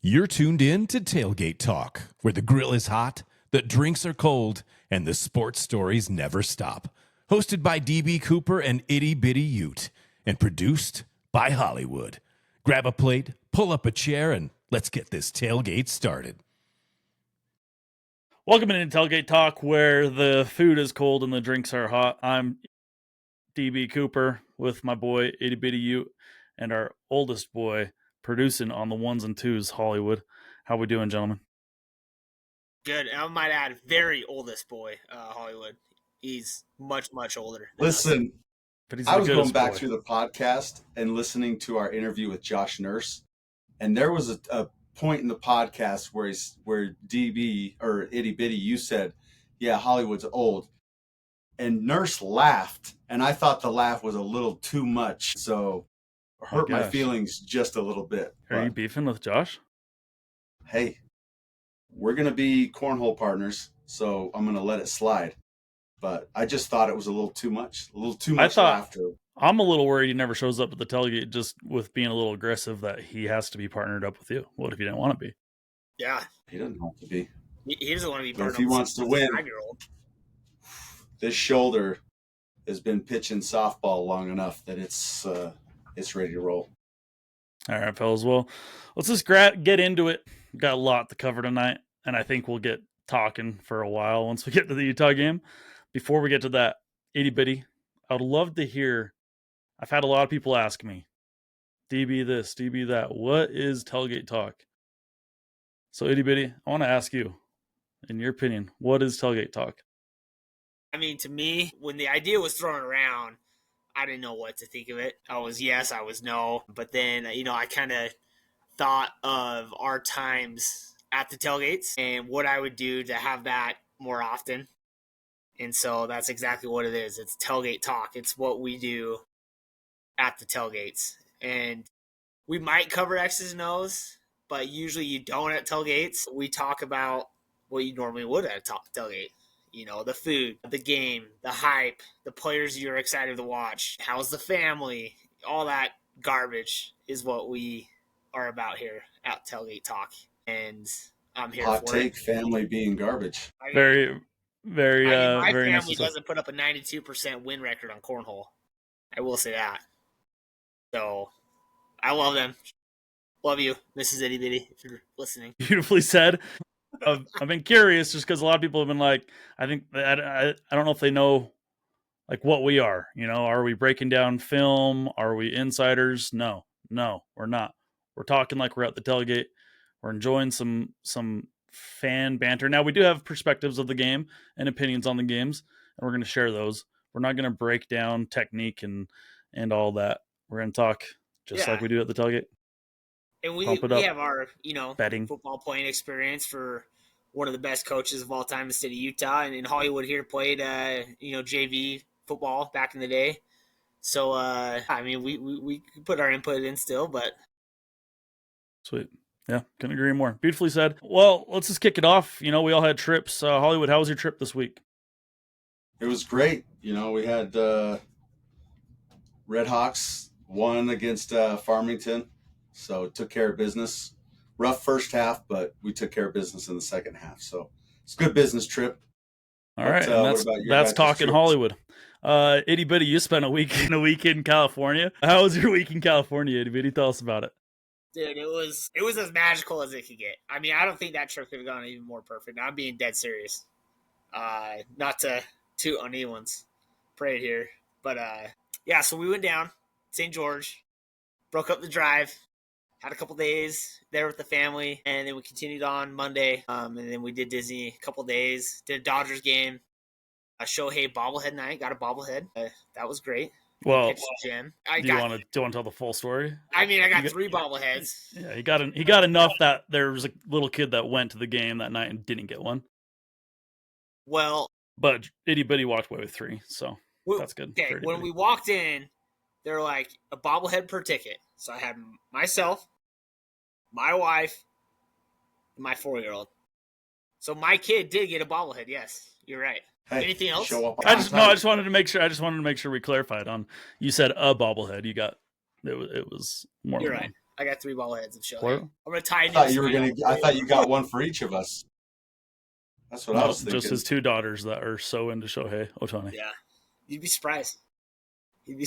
You're tuned in to Tailgate Talk, where the grill is hot, the drinks are cold, and the sports stories never stop. Hosted by DB Cooper and Itty Biddy Ute, and produced by Hollywood. Grab a plate, pull up a chair, and let's get this tailgate started. Welcome into Tailgate Talk, where the food is cold and the drinks are hot. I'm DB Cooper with my boy Itty Bitty Ute and our oldest boy producing on the ones and twos, Hollywood. How we doing, gentlemen? Good. And I might add, very oldest boy, Hollywood. He's much older. Listen, But he's I the was going goodest back boy. through the podcast and listening to our interview with Josh Nurse, and there was a point in the podcast where DB or Itty Bitty, you said, "Yeah, Hollywood's old," and Nurse laughed, and I thought the laugh was a little too much, so it hurt my feelings just a little bit. Are you beefing with Josh? Hey, we're gonna be cornhole partners, so I'm gonna let it slide. But I just thought it was a little too much laughter. I'm a little worried he never shows up at the tailgate just with being a little aggressive that he has to be partnered up with you. What if he didn't want to be? Yeah. He doesn't have to be. He doesn't want to be But partnered if he up wants with to win, 5-year-old. this shoulder has been pitching softball long enough that it's ready to roll. All right, fellas. Well, let's just get into it. We've got a lot to cover tonight, and I think we'll get talking for a while once we get to the Utah game. Before we get to that, Itty Bitty, I would love to hear. I've had a lot of people ask me, DB this, DB that. What is Tailgate Talk? So, Itty Bitty, I want to ask you, in your opinion, what is Tailgate Talk? I mean, to me, when the idea was thrown around, I didn't know what to think of it. I was yes, I was no. But then, I kind of thought of our times at the tailgates and what I would do to have that more often. And so that's exactly what it is. It's Tailgate Talk. It's what we do at the tailgates. And we might cover X's and O's, but usually you don't at tailgates. We talk about what you normally would at a tailgate. The food, the game, the hype, the players you're excited to watch. How's the family? All that garbage is what we are about here at Tailgate Talk. And I'm here Hot for take, it. family being garbage. Very my very family necessary. doesn't put up a 92% win record on cornhole. I will say that. So, I love them. Love you, Mrs. Itty Bitty, if you're listening. Beautifully said. I've been curious just because a lot of people have been like, I don't know if they know like what we are. Are we breaking down film? Are we insiders? No, we're not. We're talking like we're at the tailgate. We're enjoying some fan banter. Now, we do have perspectives of the game and opinions on the games, and we're going to share those. We're not going to break down technique and all that. We're going to talk just like we do at the tailgate. And we have our, betting football playing experience for one of the best coaches of all time in the state of Utah. And in Hollywood here played, JV football back in the day. So, we put our input in still, but. Sweet. Yeah, couldn't agree more. Beautifully said. Well, let's just kick it off. We all had trips. Hollywood, how was your trip this week? It was great. We had Red Hawks won against Farmington, so took care of business. Rough first half, but we took care of business in the second half. So it's a good business trip. All right, and that's talking trips? Hollywood. Itty Bitty, you spent a week in California. How was your week in California, Itty Bitty? Tell us about it. Dude, it was as magical as it could get. I mean, I don't think that trip could have gone even more perfect. I'm being dead serious. Not to toot on anyone's parade here, but so we went down St. George, broke up the drive, had a couple days there with the family, and then we continued on Monday. And then we did Disney a couple days, did a Dodgers game, a Shohei bobblehead night, got a bobblehead. That was great. Well, do you want to tell the full story? I mean, I got 3 bobbleheads. Yeah, he got enough that there was a little kid that went to the game that night and didn't get one. Well, but Itty Bitty walked away with 3, so that's good. Okay, when we walked in, they were like a bobblehead per ticket. So I had myself, my wife, and my 4-year-old. So my kid did get a bobblehead. Yes, you're right. Hey, anything else? Show up I just wanted to make sure. I just wanted to make sure we clarified on. You said a bobblehead. You got it was more. You're right. I got 3 bobbleheads of Shohei. Plural? I'm gonna tie. I thought you got one for each of us. That's what I was thinking. Just his 2 daughters that are so into Shohei Ohtani. Yeah, you'd be surprised. And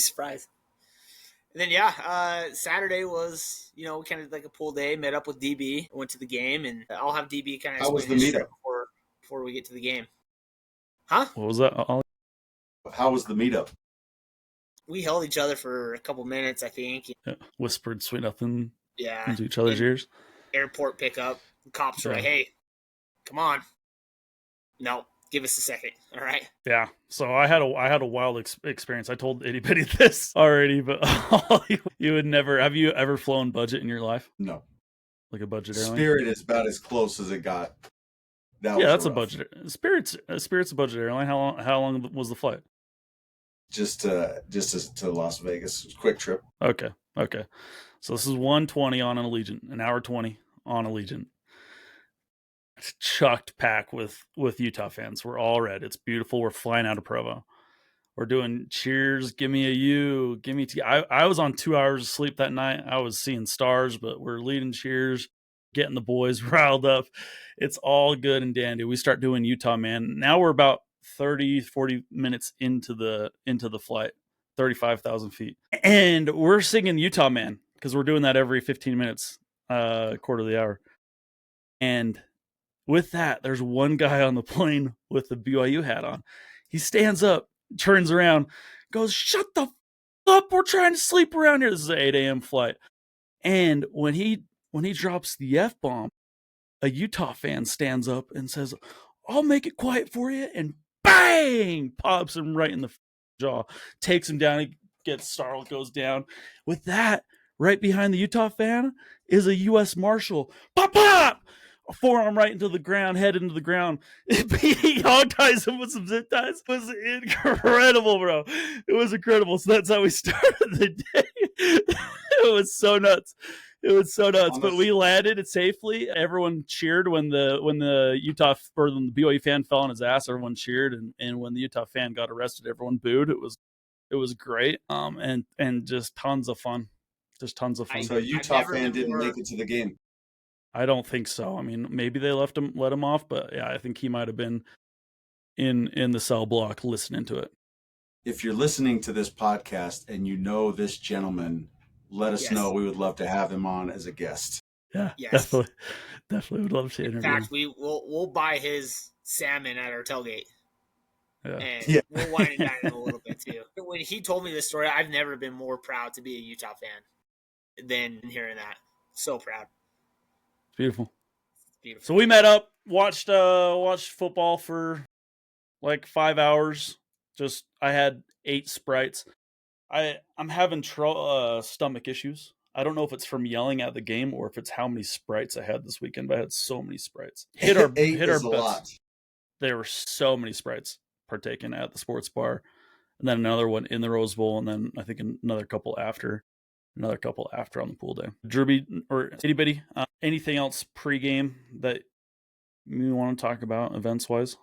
then Saturday was kind of like a pool day. Met up with DB, went to the game, and I'll have DB kind of. How was the meetup before we get to the game? Huh? What was that? How was the meetup? We held each other for a couple minutes, I think. Yeah. Whispered sweet nothing Yeah. into each other's ears. Airport pickup. The cops were like, "Hey, come on." No, give us a second. All right. Yeah. So I had a wild experience. I told Itty Biddy this already, but you would never. Have you ever flown budget in your life? No. Like a budget airline? Spirit is about as close as it got. That's a budget. Spirit's a budget airline. How long was the flight? Just to Las Vegas. Quick trip. Okay. So this is 1:20 on an Allegiant, an hour 20 on Allegiant. It's chucked pack with Utah fans. We're all red. It's beautiful. We're flying out of Provo. We're doing cheers. Give me a U. Give me T. I was on 2 hours of sleep that night. I was seeing stars, but we're leading cheers, getting the boys riled up. It's all good and dandy. We start doing Utah, man. Now we're about 40 minutes into the flight, 35,000 feet. And we're singing Utah, man, because we're doing that every 15 minutes, quarter of the hour. And with that, there's one guy on the plane with the BYU hat on. He stands up, turns around, goes, "Shut the up. We're trying to sleep around here." This is an 8 a.m. flight. And when he drops the F-bomb, a Utah fan stands up and says, "I'll make it quiet for you," and bang, pops him right in the jaw, takes him down. He gets startled, goes down. With that, right behind the Utah fan is a U.S. Marshal. Pop, pop! A forearm right into the ground, head into the ground. He hog ties him with some zip ties. It was incredible, bro. It was incredible. So that's how we started the day. It was so nuts. But we landed it safely. Everyone cheered when the Utah or the BYU fan fell on his ass. Everyone cheered, and when the Utah fan got arrested, everyone booed. It was great. And just tons of fun. So a Utah fan didn't make it to the game. I don't think so. I mean, maybe they let him off, but yeah, I think he might have been in the cell block listening to it. If you're listening to this podcast and you know this gentleman, let us know. We would love to have him on as a guest. Yeah, yes. definitely would love to interview him. In fact, we'll buy his salmon at our tailgate. Yeah. And we'll wine and dine him a little bit too. When he told me this story, I've never been more proud to be a Utah fan than hearing that. So proud. Beautiful. So we met up, watched football for like 5 hours. I had 8 Sprites. I'm having stomach issues. I don't know if it's from yelling at the game or if it's how many Sprites I had this weekend, but I had so many Sprites. Hit our bets. There were so many Sprites partaken at the sports bar, and then another one in the Rose Bowl, and then I think another couple after on the pool day. Drewby or Itty Biddy, anything else pregame that you want to talk about events wise?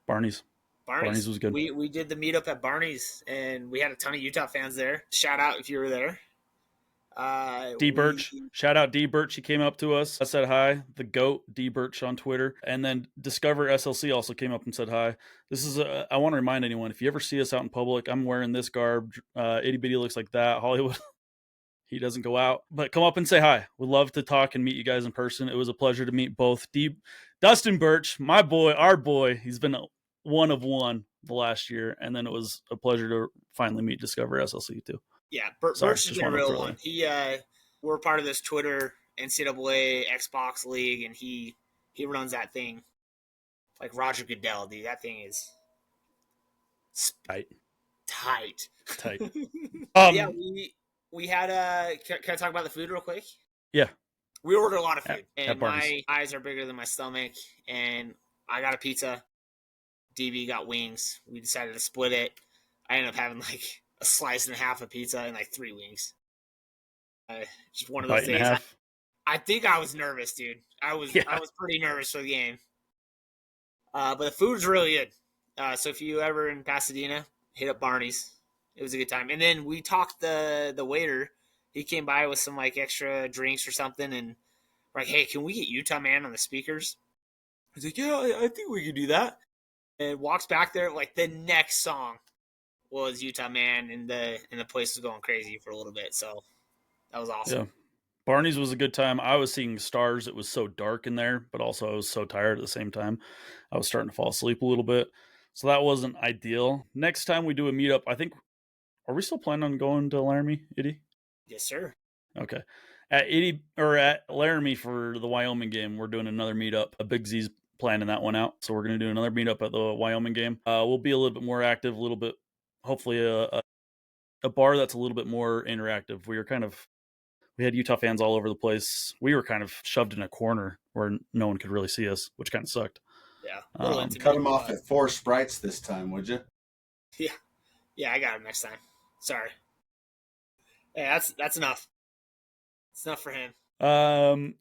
Barney's was good. We did the meetup at Barney's, and we had a ton of Utah fans there. Shout out if you were there. D Birch, shout out D Birch. He came up to us. I said hi. The GOAT, D Birch on Twitter, and then Discover SLC also came up and said hi. I want to remind anyone, if you ever see us out in public, I'm wearing this garb. Itty Bitty looks like that. Hollywood, he doesn't go out, but come up and say hi. We'd love to talk and meet you guys in person. It was a pleasure to meet both Dustin Birch, my boy, our boy. He's been one of one the last year, and then it was a pleasure to finally meet Discover SLC too. Yeah, Birch is a real one. We're part of this Twitter NCAA Xbox League, and he runs that thing like Roger Goodell, dude. That thing is tight. Yeah, we had can I talk about the food real quick? Yeah. We ordered a lot of food, at my eyes are bigger than my stomach, and I got a pizza. DB got wings. We decided to split it. I ended up having like a slice and a half of pizza and like 3 wings. Just one of those days. I think I was nervous, dude. I was pretty nervous for the game. But the food's really good. So if you ever in Pasadena, hit up Barney's. It was a good time. And then we talked the waiter. He came by with some like extra drinks or something, and we're like, hey, can we get Utah Man on the speakers? He's like, yeah, I think we could do that. And walks back there. Like the next song was Utah Man, and the place was going crazy for a little bit. So that was awesome. Yeah. Barney's was a good time. I was seeing stars. It was so dark in there, but also I was so tired at the same time. I was starting to fall asleep a little bit. So that wasn't ideal. Next time we do a meetup, I think, are we still planning on going to Laramie, Iddy? Yes, sir. Okay. At Iddy or at Laramie for the Wyoming game, we're doing another meetup. A Big Z's planning that one out. So we're going to do another meetup at the Wyoming game. We'll be a little bit more active, a little bit, hopefully a bar that's a little bit more interactive. We had Utah fans all over the place. We were kind of shoved in a corner where no one could really see us, which kind of sucked. Yeah. Cut them off at 4 Sprites this time, would you? Yeah, I got him next time. Sorry. Yeah, that's enough. It's enough for him.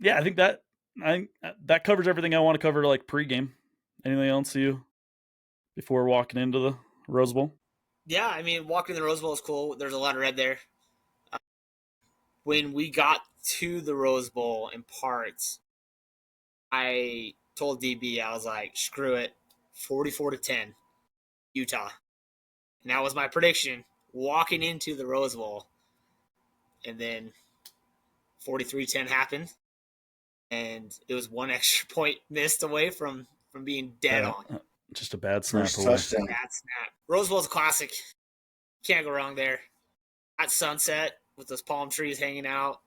Yeah, I think that covers everything I want to cover, like pregame. Anything else you before walking into the Rose Bowl? Yeah, I mean, walking the Rose Bowl is cool. There's a lot of red there. When we got to the Rose Bowl in parts, I told DB, I was like, screw it, 44-10, Utah. And that was my prediction walking into the Rose Bowl. And then 43-10 happened. And it was one extra point missed away from being dead on. Just a bad snap First away. touchdown. Bad snap. Rose Bowl's a classic. Can't go wrong there. At sunset with those palm trees hanging out.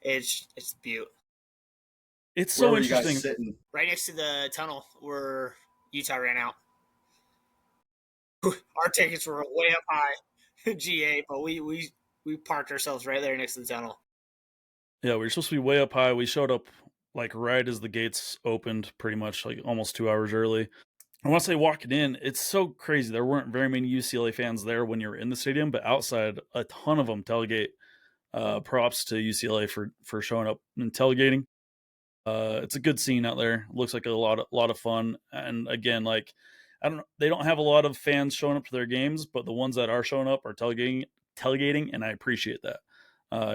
It's beautiful. It's Where so were you guys interesting. sitting? Right next to the tunnel where Utah ran out. Our tickets were way up high, GA, but we parked ourselves right there next to the tunnel. Yeah, we were supposed to be way up high. We showed up like right as the gates opened, pretty much like almost 2 hours early. I want to say walking in, it's so crazy. There weren't very many UCLA fans there when you were in the stadium, but outside, a ton of them tailgate. Props to UCLA for showing up and tailgating. It's a good scene out there. Looks like a lot of fun. And again, like they don't have a lot of fans showing up to their games, but the ones that are showing up are tailgating, and I appreciate that.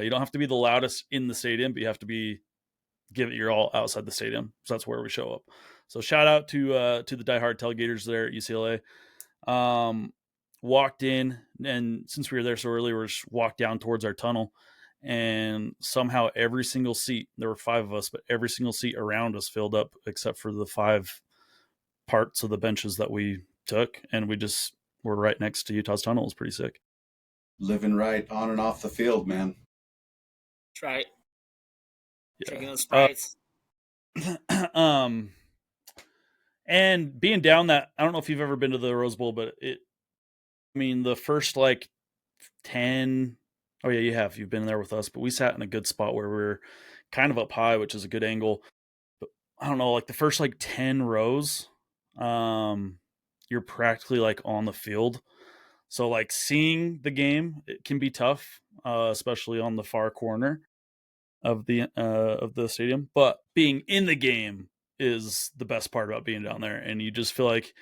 You don't have to be the loudest in the stadium, but you have to give it your all outside the stadium. So that's where we show up. So shout out to the diehard tailgaters there at UCLA. Walked in, and since we were there so early, we just walked down towards our tunnel, and somehow every single seat, there were 5 of us, but every single seat around us filled up except for the 5 parts of the benches that we took, and we just were right next to Utah's tunnel. It was pretty sick. Living right on and off the field, man. That's right. Yeah. Drinking those Sprites. And being down that, I don't know if you've ever been to the Rose Bowl, but the first like 10, oh yeah, you have. You've been there with us, but we sat in a good spot where we were kind of up high, which is a good angle. But I don't know, like the first like 10 rows, you're practically like on the field. So like seeing the game, it can be tough, especially on the far corner of the stadium. But being in the game is the best part about being down there, and you just feel like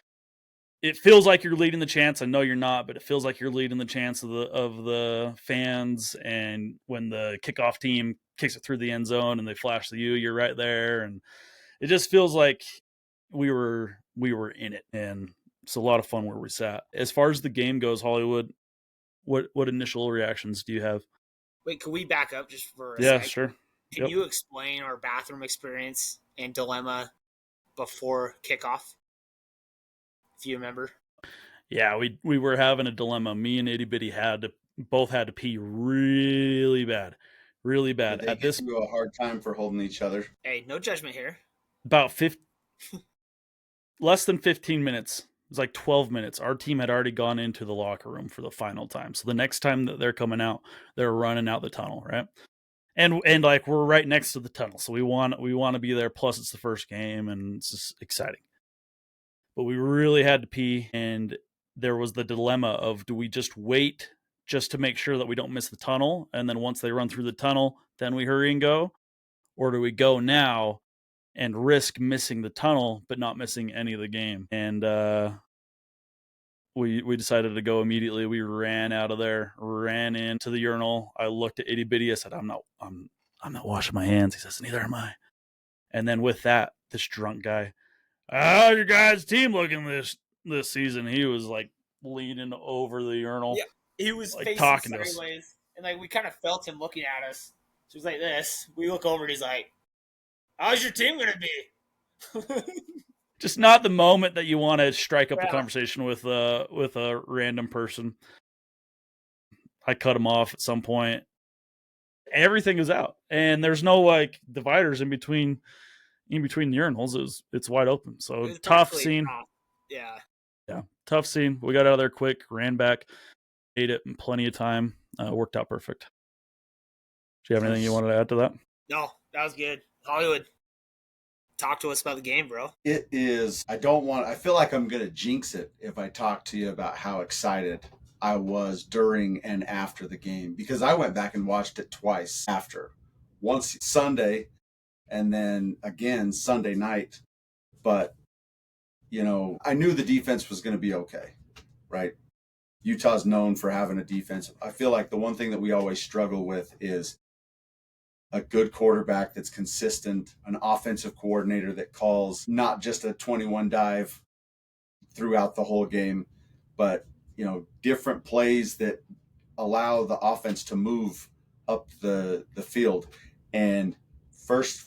it feels like you're leading the chance. I know you're not, but it feels like you're leading the chance of the fans. And when the kickoff team kicks it through the end zone and they flash the U, you're right there, and it just feels like we were in it. And it's a lot of fun where we sat. As far as the game goes, Hollywood, what initial reactions do you have? Wait, can we back up just for a Yeah, sec? sure. Can you explain our bathroom experience and dilemma before kickoff? If you remember. Yeah, we were having a dilemma. Me and Itty Biddy both had to pee really bad. Really bad. Did they give you a hard time for holding each other? Hey, no judgment here. About less than 15 minutes. It was like 12 minutes. Our team had already gone into the locker room for the final time. So the next time that they're coming out, they're running out the tunnel, right? And like we're right next to the tunnel. So we want to be there. Plus it's the first game and it's just exciting. But we really had to pee, and there was the dilemma of, do we just wait just to make sure that we don't miss the tunnel, and then once they run through the tunnel, then we hurry and go? Or do we go now and risk missing the tunnel but not missing any of the game? And we decided to go immediately. We ran out of there, ran into the urinal. I looked at Itty Bitty. I said, I'm not washing my hands. He says, neither am I. And then with that, this drunk guy, how's your guys' team looking this season? He was like leaning over the urinal. Yeah, he was like facing talking to us. sideways, and like we kind of felt him looking at us. So he was like this. We look over, and he's like, "How's your team gonna be?" Just not the moment that you want to strike up a Yeah. conversation with a random person. I cut him off at some point. Everything is out, and there's no like dividers in between the urinals. It's wide open. So It was tough practically scene. tough. Yeah. Yeah, tough scene. We got out of there quick, ran back, ate it in plenty of time. Worked out perfect. Do you have anything you wanted to add to that? No, that was good. Hollywood, talk to us about the game, bro. It is. I feel like I'm going to jinx it if I talk to you about how excited I was during and after the game, because I went back and watched it twice after. Once Sunday and then again Sunday night. But, I knew the defense was going to be okay, right? Utah's known for having a defense. I feel like the one thing that we always struggle with is a good quarterback that's consistent, an offensive coordinator that calls not just a 21 dive throughout the whole game, but different plays that allow the offense to move up the field. And first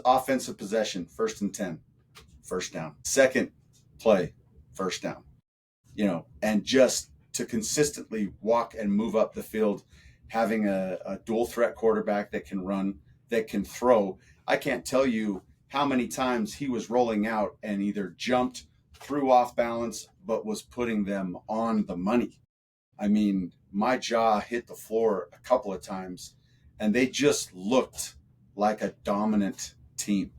offensive possession, 1st and 10, first down. Second play, first down. And just to consistently walk and move up the field, having a dual threat quarterback that can run, that can throw. I can't tell you how many times he was rolling out and either jumped, threw off balance, but was putting them on the money. I mean, my jaw hit the floor a couple of times, and they just looked like a dominant team.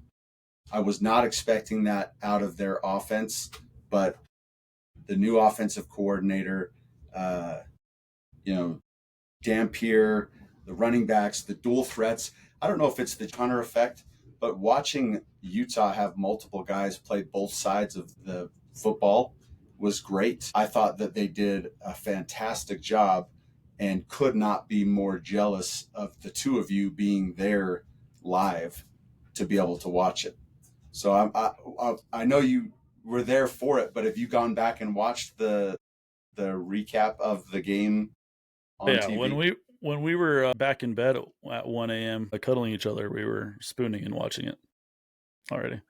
I was not expecting that out of their offense, but the new offensive coordinator, Dampier, the running backs, the dual threats. I don't know if it's the Hunter effect, but watching Utah have multiple guys play both sides of the football was great. I thought that they did a fantastic job and could not be more jealous of the two of you being there live to be able to watch it. So I know you were there for it, but have you gone back and watched the recap of the game on TV? When we were back in bed at 1 a.m. Cuddling each other, we were spooning and watching it already.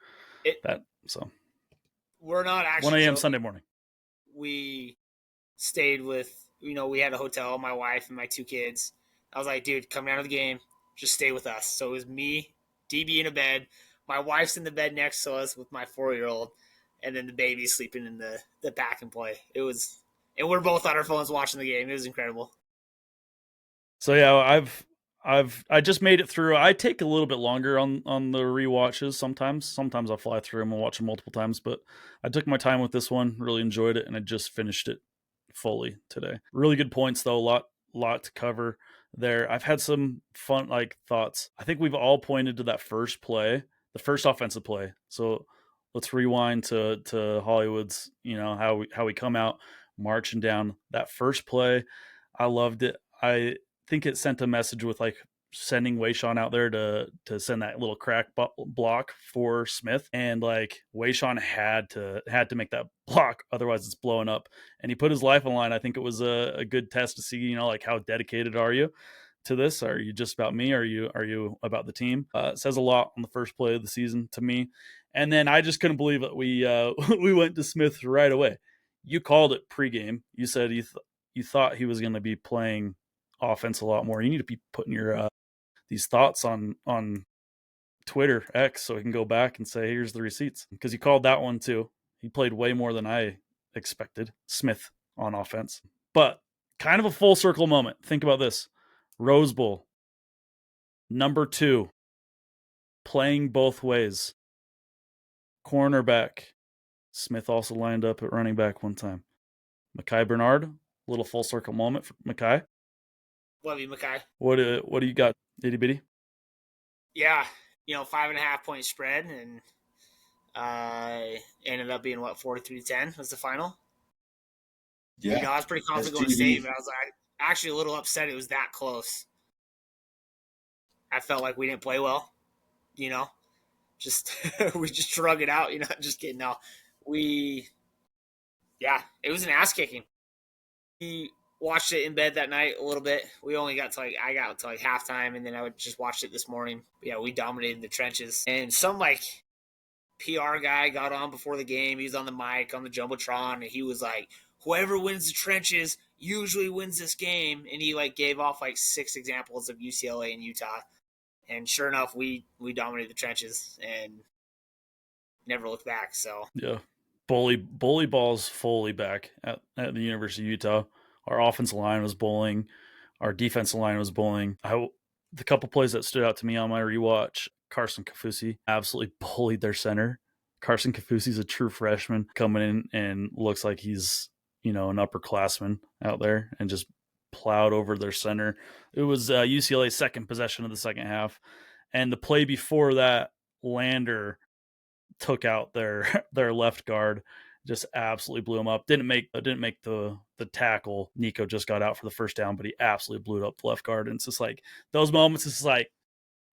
We're not actually 1 a.m. joking. Sunday morning. We stayed with, we had a hotel, my wife and my 2 kids. I was like, dude, come down to the game. Just stay with us. So it was me, DB in a bed. My wife's in the bed next to us with my 4-year-old. And then the baby's sleeping in the back and play. And we're both on our phones watching the game. It was incredible. So yeah, I just made it through. I take a little bit longer on the rewatches sometimes. Sometimes I'll fly through them and watch them multiple times, but I took my time with this one, really enjoyed it, and I just finished it fully today. Really good points though, a lot to cover there. I've had some fun thoughts. I think we've all pointed to that first play, the first offensive play. So let's rewind to Hollywood's, how we come out marching down that first play. I loved it. I think it sent a message with sending Wayshawn out there to send that little crack block for Smith, and Wayshawn had to make that block, otherwise it's blowing up, and he put his life on the line. I think it was a good test to see, how dedicated are you to this? Are you just about me? Are you about the team? It says a lot on the first play of the season to me. And then I just couldn't believe it. We we went to Smith right away. You called it pregame. You said you thought he was going to be playing offense a lot more. You need to be putting your these thoughts on Twitter X so he can go back and say, here's the receipts, because he called that one too. He played way more than I expected, Smith, on offense. But kind of a full circle moment. Think about this. Rose Bowl, number 2, playing both ways. Cornerback. Smith also lined up at running back one time. Mekhi Bernard, little full circle moment for Mekhi. Love you, Mekhi. What do you got, Itty Bitty? Yeah, 5.5 point spread, and ended up being 43-10 was the final. Yeah. I was pretty confident going to state, but I was like, actually a little upset it was that close. I felt like we didn't play well, just we just shrug it out, just kidding. No, it was an ass kicking. We watched it in bed that night a little bit. We only got to I got to halftime, and then I would just watch it this morning. But yeah, we dominated the trenches, and some PR guy got on before the game. He was on the mic on the jumbotron, and he was like, "Whoever wins the trenches usually wins this game." And he gave off 6 examples of UCLA and Utah. And sure enough, we dominated the trenches and never looked back. So yeah, bully balls fully back at the University of Utah. Our offensive line was bowling. Our defensive line was bowling. The couple plays that stood out to me on my rewatch, Carson Kafusi absolutely bullied their center. Carson Kafusi's a true freshman coming in and looks like he's, an upperclassman out there, and just plowed over their center. It was UCLA's second possession of the second half. And the play before that, Lander took out their left guard, just absolutely blew him up. Didn't make the tackle. Nico just got out for the first down, but he absolutely blew up the left guard. And it's just those moments, it's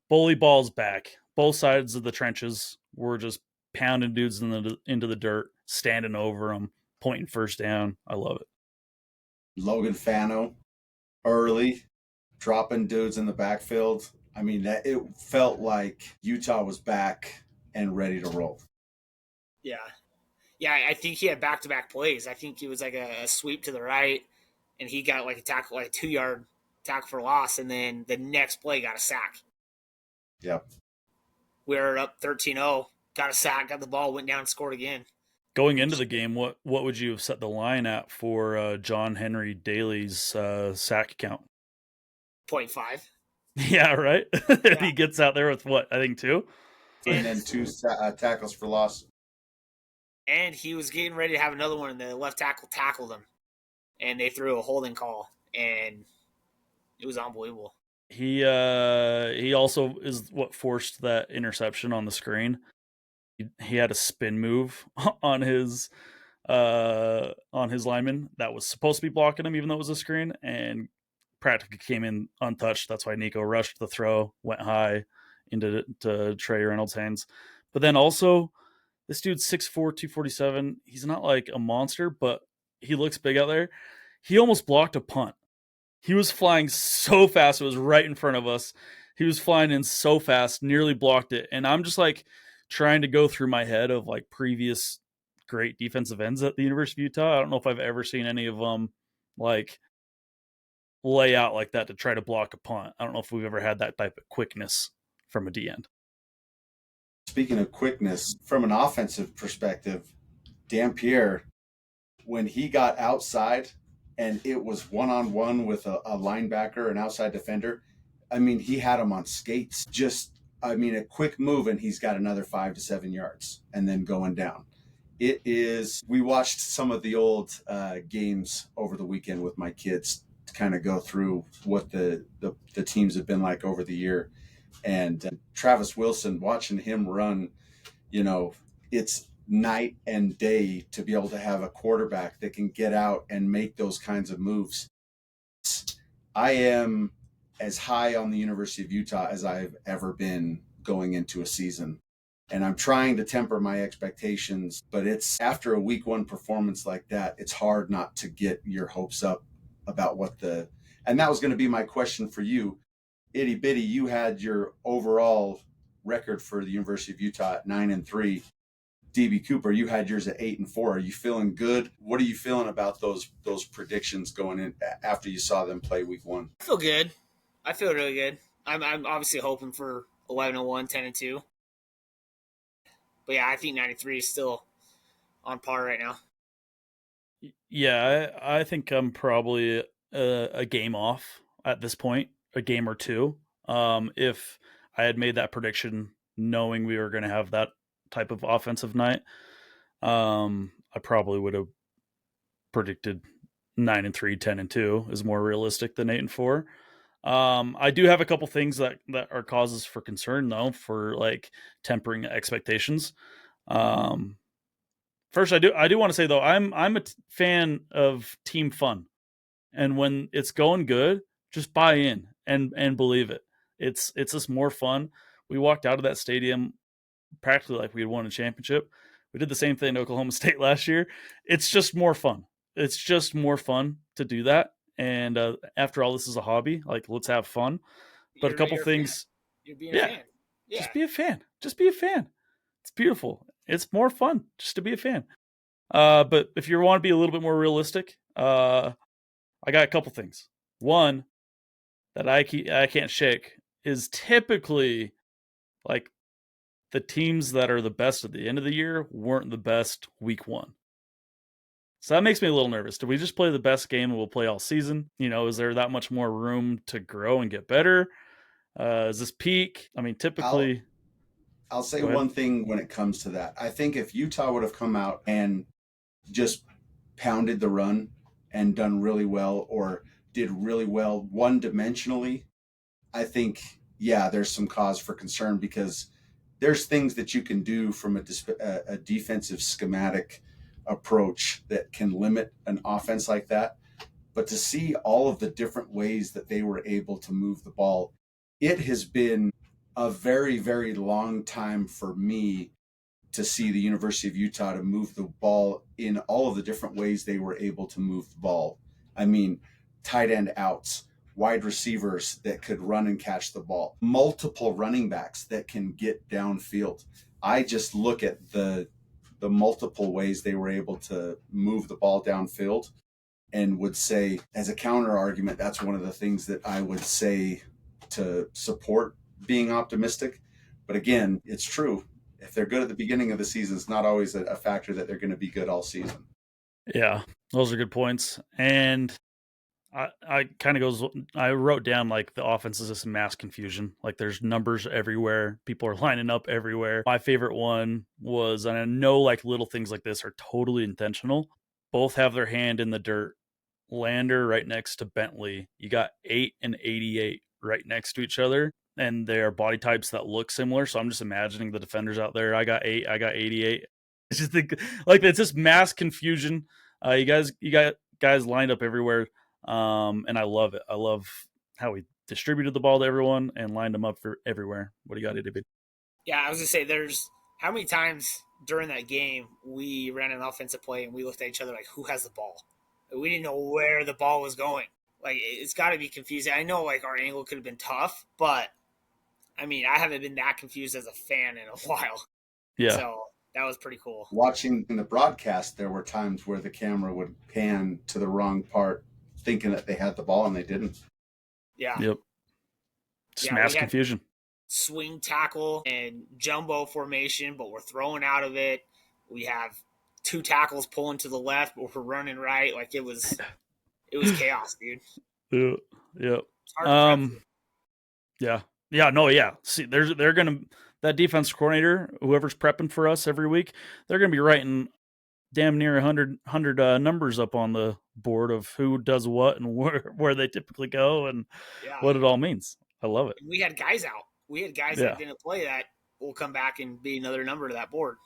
bully balls back. Both sides of the trenches were just pounding dudes into the dirt, standing over them, pointing first down. I love it. Logan Fano, early, dropping dudes in the backfield. I mean, it felt like Utah was back and ready to roll. Yeah. Yeah, I think he had back-to-back plays. I think it was a sweep to the right, and he got a tackle, a 2-yard tackle for loss, and then the next play got a sack. Yep. We were up 13-0, got a sack, got the ball, went down, and scored again. Going into the game, what would you have set the line at for John Henry Daly's sack count? 0.5. Yeah, right? Yeah. He gets out there with what? I think 2? And then 2 tackles for loss. And he was getting ready to have another one, and the left tackle tackled him. And they threw a holding call, and it was unbelievable. He also is what forced that interception on the screen. He had a spin move on his lineman that was supposed to be blocking him, even though it was a screen, and practically came in untouched. That's why Nico rushed the throw, went high into Trey Reynolds' hands. But then also, this dude's 6'4", 247. He's not a monster, but he looks big out there. He almost blocked a punt. He was flying so fast. It was right in front of us. He was flying in so fast, nearly blocked it. And I'm just trying to go through my head of previous great defensive ends at the University of Utah. I don't know if I've ever seen any of them lay out like that to try to block a punt. I don't know if we've ever had that type of quickness from a D end. Speaking of quickness, from an offensive perspective, Dampierre, when he got outside and it was one-on-one with a linebacker, an outside defender, I mean, he had him on skates. A quick move, and he's got another 5 to 7 yards and then going down. We watched some of the old games over the weekend with my kids to kind of go through what the teams have been like over the year. And Travis Wilson, watching him run, it's night and day to be able to have a quarterback that can get out and make those kinds of moves. I am as high on the University of Utah as I've ever been going into a season. And I'm trying to temper my expectations, but it's after a week 1 performance like that, it's hard not to get your hopes up about and that was going to be my question for you. Itty Biddy, you had your overall record for the University of Utah at 9-3. DB Cooper, you had yours at 8-4. Are you feeling good? What are you feeling about those predictions going in after you saw them play week 1? I feel good. I feel really good. I'm obviously hoping for 11-1, 10-2. But yeah, I think 93 is still on par right now. Yeah, I think I'm probably a game off at this point, a game or 2. If I had made that prediction knowing we were going to have that type of offensive night, I probably would have predicted 9-3, 10-2 is more realistic than 8-4. I do have a couple things that are causes for concern though, for tempering expectations. First, I do want to say though, I'm a fan of team fun, and when it's going good, just buy in and believe it. It's just more fun. We walked out of that stadium practically like we had won a championship. We did the same thing in Oklahoma State last year. It's just more fun. It's just more fun to do that. And after all, this is a hobby. Like, let's have fun. But a couple things. You're being a Yeah, fan. Yeah. just be a fan. Just be a fan. It's beautiful. It's more fun just to be a fan. But if you want to be a little bit more realistic, I got a couple things. One that I can't shake is typically like the teams that are the best at the end of the year weren't the best week one. So that makes me a little nervous. Do we just play the best game and we'll play all season? Is there that much more room to grow and get better? Is this peak? I mean, typically. I'll say one thing when it comes to that. I think if Utah would have come out and just pounded the run and done really well, or did really well one-dimensionally, I think, yeah, there's some cause for concern, because there's things that you can do from a defensive schematic approach that can limit an offense like that. But to see all of the different ways that they were able to move the ball, it has been a very, very long time for me to see the University of Utah to move the ball in all of the different ways they were able to move the ball. I mean, tight end outs, wide receivers that could run and catch the ball, multiple running backs that can get downfield. I just look at the multiple ways they were able to move the ball downfield and would say, as a counter argument, that's one of the things that I would say to support being optimistic. But again, it's true. If they're good at the beginning of the season, it's not always a factor that they're going to be good all season. Yeah, those are good points. And I kind of goes, I wrote down like the offense is just mass confusion. Like there's numbers everywhere. People are lining up everywhere. My favorite one was, and I know like little things like this are totally intentional. Both have their hand in the dirt. Lander right next to Bentley. You got 8 and 88 right next to each other, and they are body types that look similar. So I'm just imagining the defenders out there. I got 8, I got 88. It's just like it's just mass confusion. You got guys lined up everywhere, and I love it. I love how we distributed the ball to everyone and lined them up for everywhere. What do you got, Iddy? Yeah, I was gonna say, there's how many times during that game we ran an offensive play and we looked at each other like, who has the ball? We didn't know where the ball was going. Like, it's got to be confusing. I know, like, our angle could have been tough, but, I mean, I haven't been that confused as a fan in a while. Yeah. So that was pretty cool. Watching the broadcast, there were times where the camera would pan to the wrong part, thinking that they had the ball, and they didn't. Yeah. Yep. Just mass confusion. Swing tackle and jumbo formation, but we're throwing out of it. We have 2 tackles pulling to the left, but we're running right. Like, it was chaos, dude. Yeah. Yeah. Yeah. See, they're gonna, that defense coordinator, whoever's prepping for us every week, they're gonna be writing damn near 100 numbers up on the board of who does what and where they typically go and what it all means. I love it. We had guys out. We had guys that didn't play that will come back and be another number to that board.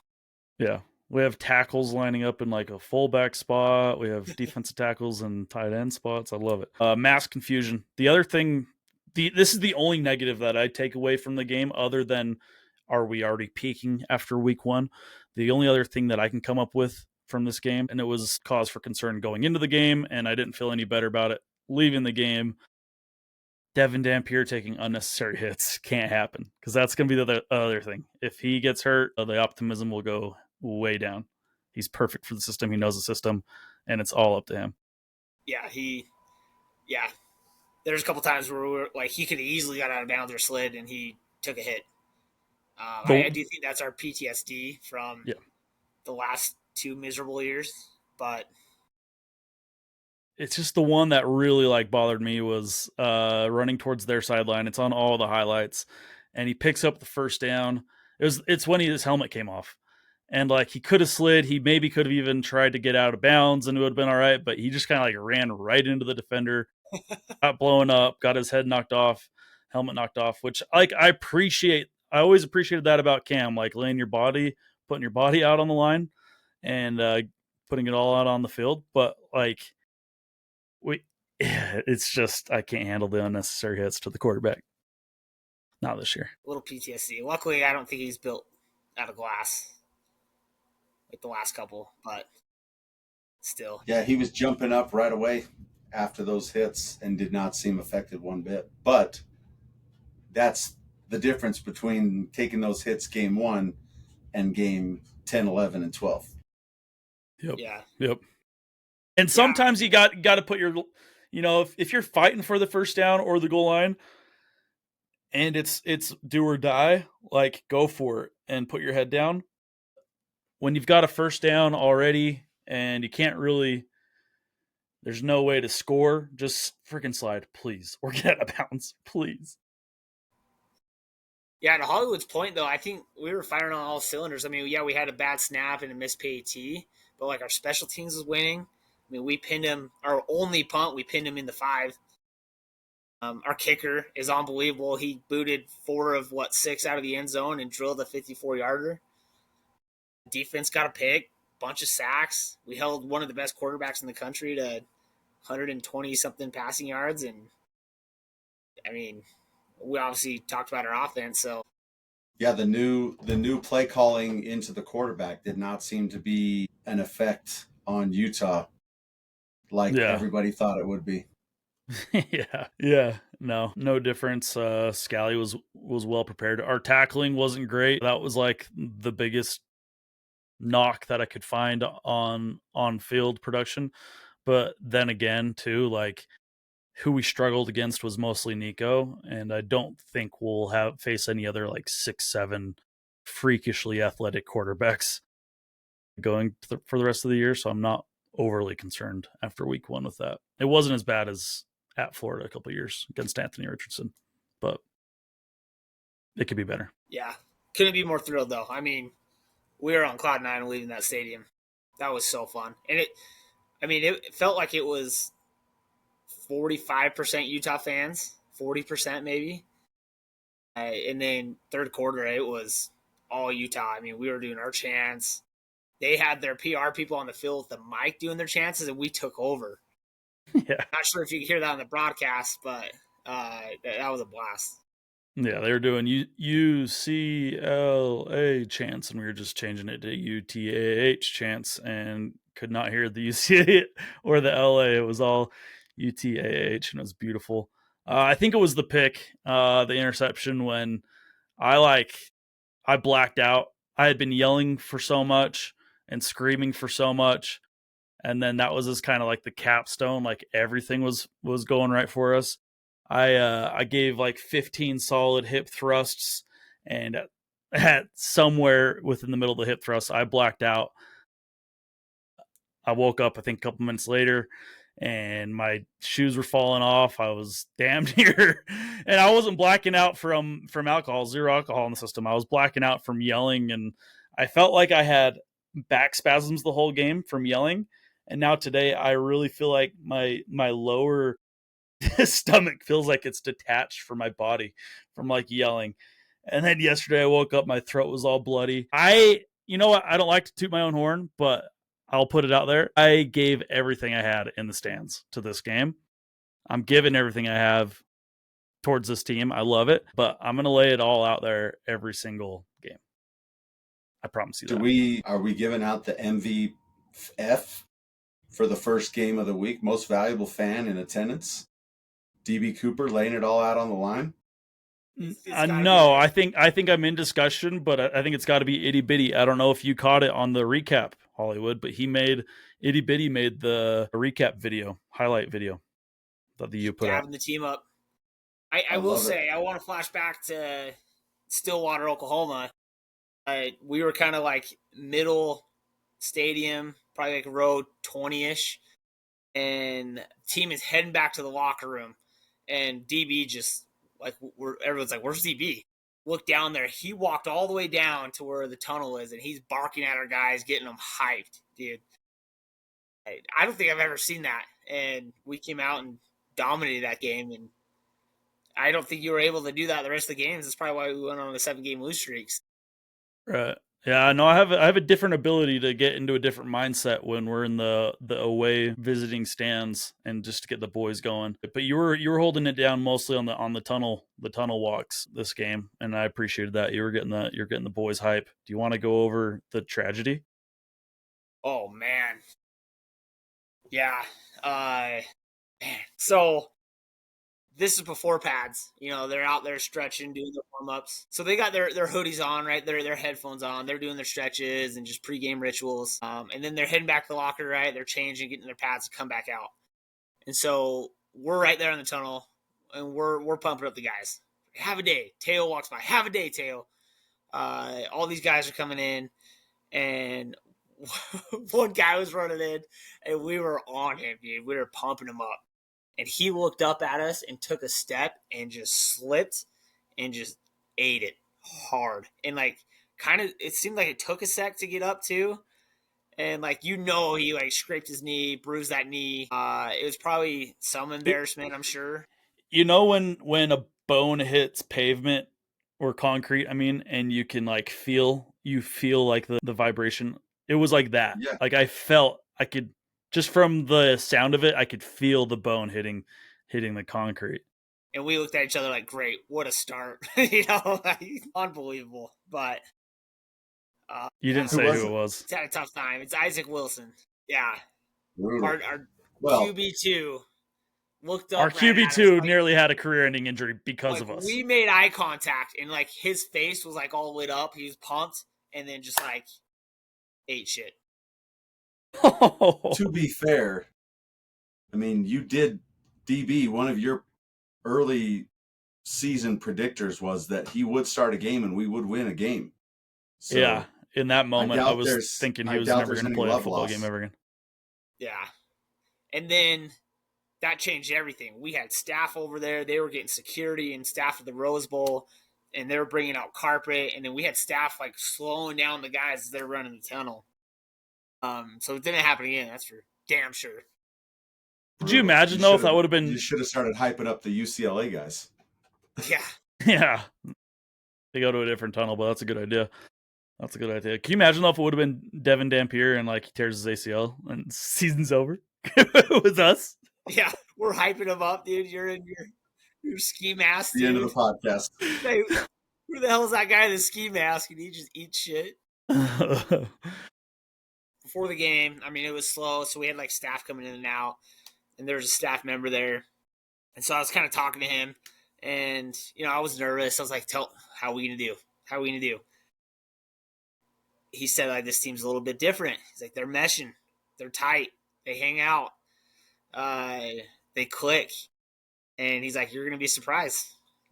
Yeah. We have tackles lining up in like a fullback spot. We have defensive tackles and tight end spots. I love it. Mass confusion. The other thing, this is the only negative that I take away from the game, other than are we already peaking after week one? The only other thing that I can come up with from this game, and it was cause for concern going into the game, and I didn't feel any better about it leaving the game. Devin Dampier taking unnecessary hits can't happen, because that's going to be the other thing. If he gets hurt, the optimism will go way down. He's perfect for the system. He knows the system, and it's all up to him. Yeah, there's a couple times where we were like, he could have easily got out of bounds or slid, and he took a hit. I do think that's our PTSD from the last 2 miserable years, but it's just the one that really like bothered me was running towards their sideline. It's on all the highlights, and he picks up the first down. It's when his helmet came off. And like he could have slid, he maybe could have even tried to get out of bounds and it would have been all right. But he just kind of like ran right into the defender, got blown up, got his head knocked off, helmet knocked off, which like I always appreciated that about Cam, like laying your body, putting your body out on the line. and putting it all out on the field. But like it's just I can't handle the unnecessary hits to the quarterback. Not this year. A little PTSD. Luckily, I don't think he's built out of glass like the last couple, but still. Yeah, he was jumping up right away after those hits and did not seem affected one bit. But that's the difference between taking those hits game 1 and game 10, 11, and 12. Yep. Yeah. Yep. And sometimes you got to put your, if you're fighting for the first down or the goal line and it's do or die, like go for it and put your head down. When you've got a first down already and you can't really, there's no way to score, just freaking slide, please, or get out of bounds, please. Yeah, to Hollywood's point, though, I think we were firing on all cylinders. I mean, yeah, we had a bad snap and a missed PAT, but like our special teams was winning. I mean, we pinned him, our only punt, we pinned him in the 5. Our kicker is unbelievable. He booted 4 of 6 out of the end zone and drilled a 54-yarder. Defense got a pick, bunch of sacks. We held one of the best quarterbacks in the country to 120-something passing yards. And, I mean, we obviously talked about our offense, so. Yeah, the new play calling into the quarterback did not seem to be an effect on Utah like everybody thought it would be. Yeah. No difference. Scally was well prepared. Our tackling wasn't great. That was like the biggest knock that I could find on field production. But then again, too, like who we struggled against was mostly Nico, and I don't think we'll face any other like 6'7" freakishly athletic quarterbacks going for the rest of the year. So I'm not overly concerned after week 1 with that. It wasn't as bad as at Florida a couple of years against Anthony Richardson, but it could be better. Yeah. Couldn't be more thrilled, though. I mean, we were on cloud 9 leaving that stadium. That was so fun. And it felt like it was 45% Utah fans, 40% maybe. And then third quarter, it was all Utah. I mean, we were doing our chants. They had their PR people on the field with the mic doing their chances, and we took over. Yeah. Not sure if you could hear that on the broadcast, but that was a blast. Yeah, they were doing UCLA chants, and we were just changing it to UTAH chants, and could not hear the UCA or the LA. It was all UTAH, and it was beautiful. I think it was the pick, the interception, when I blacked out. I had been yelling for so much and screaming for so much, and then that was just kind of like the capstone. Like everything was going right for us. I gave like 15 solid hip thrusts, and at somewhere within the middle of the hip thrust, I blacked out. I woke up, I think, a couple minutes later, and my shoes were falling off. I was damn near, and I wasn't blacking out from alcohol, 0 alcohol in the system. I was blacking out from yelling, and I felt like I had back spasms the whole game from yelling. And now today, I really feel like my lower stomach feels like it's detached from my body from like yelling. And then yesterday I woke up, my throat was all bloody. You know what? I don't like to toot my own horn, but I'll put it out there. I gave everything I had in the stands to this game. I'm giving everything I have towards this team. I love it, but I'm going to lay it all out there every single game. I promise you that. Are we giving out the MVF for the first game of the week? Most valuable fan in attendance? DB Cooper laying it all out on the line? No, I think I'm in discussion, but I think it's got to be Itty Biddy. I don't know if you caught it on the recap, Hollywood, but Itty Biddy made the recap video, highlight video that the U put out. Having the team up. I will say, I want to flash back to Stillwater, Oklahoma. We were kind of like middle stadium, probably like row 20-ish, and the team is heading back to the locker room. And DB just, like, everyone's like, where's DB? Look down there. He walked all the way down to where the tunnel is, and he's barking at our guys, getting them hyped, dude. I don't think I've ever seen that. And we came out and dominated that game, and I don't think you were able to do that the rest of the games. That's probably why we went on the 7-game lose streaks. Right. Yeah, no, I have a different ability to get into a different mindset when we're in the away visiting stands and just to get the boys going. But you were holding it down mostly on the tunnel walks this game, and I appreciated that. You're getting the boys hype. Do you want to go over the tragedy? Oh man. Yeah. Man. So this is before pads. They're out there stretching, doing their warm-ups. So they got their hoodies on, right? Their headphones on. They're doing their stretches and just pregame rituals. And then they're heading back to the locker, right? They're changing, getting their pads to come back out. And so we're right there in the tunnel, and we're pumping up the guys. Have a day. Teo walks by. Have a day, Teo. All these guys are coming in, and one guy was running in, and we were on him, dude. We were pumping him up. And he looked up at us and took a step and just slipped and just ate it hard. And it seemed like it took a sec to get up too. And he scraped his knee, bruised that knee. It was probably some embarrassment, I'm sure. When a bone hits pavement or concrete, and you can feel like the vibration. It was like that. Yeah. I could just from the sound of it, I could feel the bone hitting the concrete. And we looked at each other like, great, what a start. Unbelievable. But you didn't say who it was. It's had a tough time. It's Isaac Wilson. Yeah. Brutal. Our QB2 looked up. Our QB2 nearly had a career-ending injury because of us. We made eye contact, and his face was all lit up. He was pumped, and then just ate shit. To be fair, you did, DB, one of your early season predictors was that he would start a game and we would win a game. So yeah, in that moment, I was thinking he was never going to play a football game ever again. Yeah. And then that changed everything. We had staff over there. They were getting security and staff at the Rose Bowl, and they were bringing out carpet. And then we had staff slowing down the guys as they're running the tunnel. So it didn't happen again. That's for damn sure. Could you imagine though if that would have been? You should have started hyping up the UCLA guys. Yeah. Yeah. They go to a different tunnel, but that's a good idea. That's a good idea. Can you imagine though if it would have been Devin Dampier and he tears his ACL and season's over with us? Yeah, we're hyping him up, dude. You're in your ski mask. The end of the podcast. Hey, who the hell is that guy in the ski mask? And he just eats shit. Before the game, it was slow, so we had staff coming in and out, and there was a staff member there, and so I was kind of talking to him, and I was nervous. I was like, how are we gonna do? How are we gonna do? He said this team's a little bit different. He's like, they're meshing, they're tight, they hang out, they click, and he's like, you're gonna be surprised.